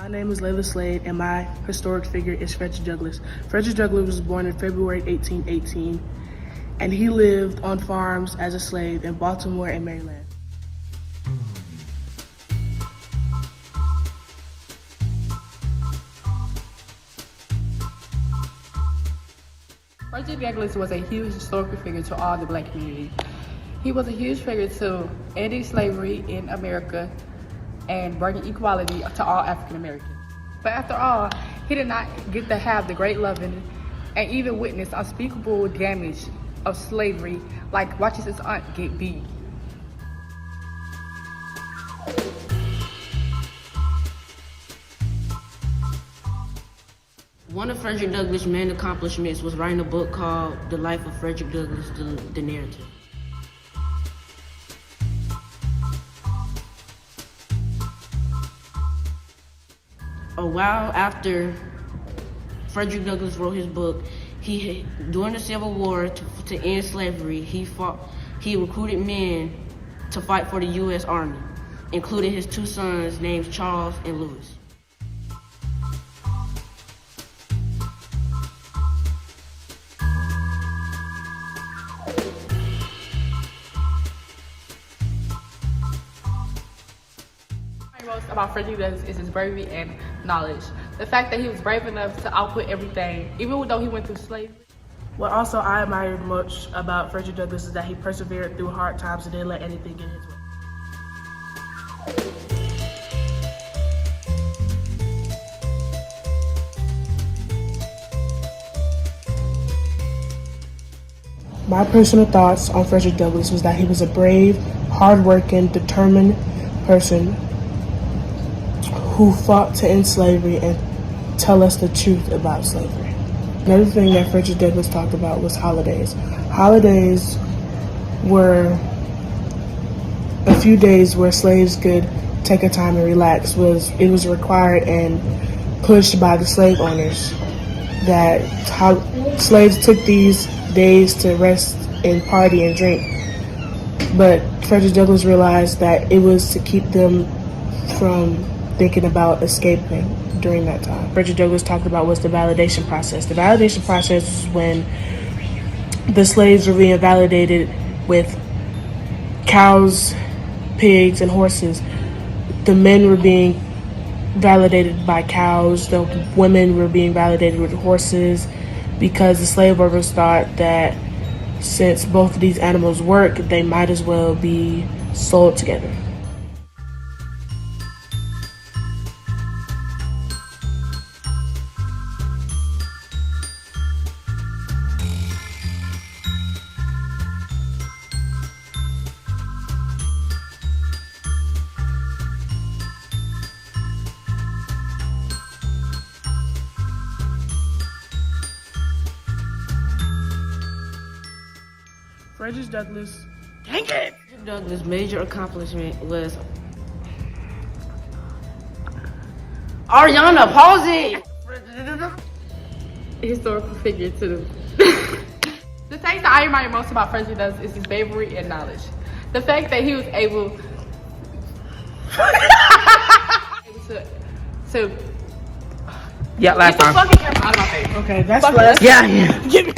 My name is Layla Slade, and my historic figure is Fredrick Douglass. Fredrick Douglass was born in February 1818, and he lived on farms as a slave in Baltimore and Maryland. Fredrick Douglass was a huge historical figure to all the Black community. He was a huge figure to ending slavery in America and bringing equality to all African Americans. But after all, he did not get to have the great loving and even witness unspeakable damage of slavery, like watching his aunt get beat. One of Fredrick Douglass' main accomplishments was writing a book called The Life of Fredrick Douglass, the narrative. A while after Fredrick Douglass wrote his book, during the Civil War to end slavery, he recruited men to fight for the U.S. Army, including his two sons named Charles and Louis. Most about Fredrick Douglass is his bravery and knowledge. The fact that he was brave enough to output everything, even though he went through slavery. What also I admired much about Fredrick Douglass is that he persevered through hard times and didn't let anything get in his way. My personal thoughts on Fredrick Douglass was that he was a brave, hardworking, determined person who fought to end slavery and tell us the truth about slavery. Another thing that Fredrick Douglass talked about was holidays. Holidays were a few days where slaves could take a time and relax. It was required and pushed by the slave owners that slaves took these days to rest and party and drink. But Fredrick Douglass realized that it was to keep them from thinking about escaping during that time. Fredrick Douglass talked about was the validation process. The validation process is when the slaves were being validated with cows, pigs, and horses. The men were being validated by cows. The women were being validated with horses, because the slave owners thought that since both of these animals work, they might as well be sold together. Fredrick Douglass. Dang it! Fredrick Douglass' major accomplishment was Ariana, pause it! Historical figure too. The things that I admire most about Fredrick Douglass is his bravery and knowledge. The fact that he was able to yeah, last time. Fucking out of my face. Okay, that's what. Yeah.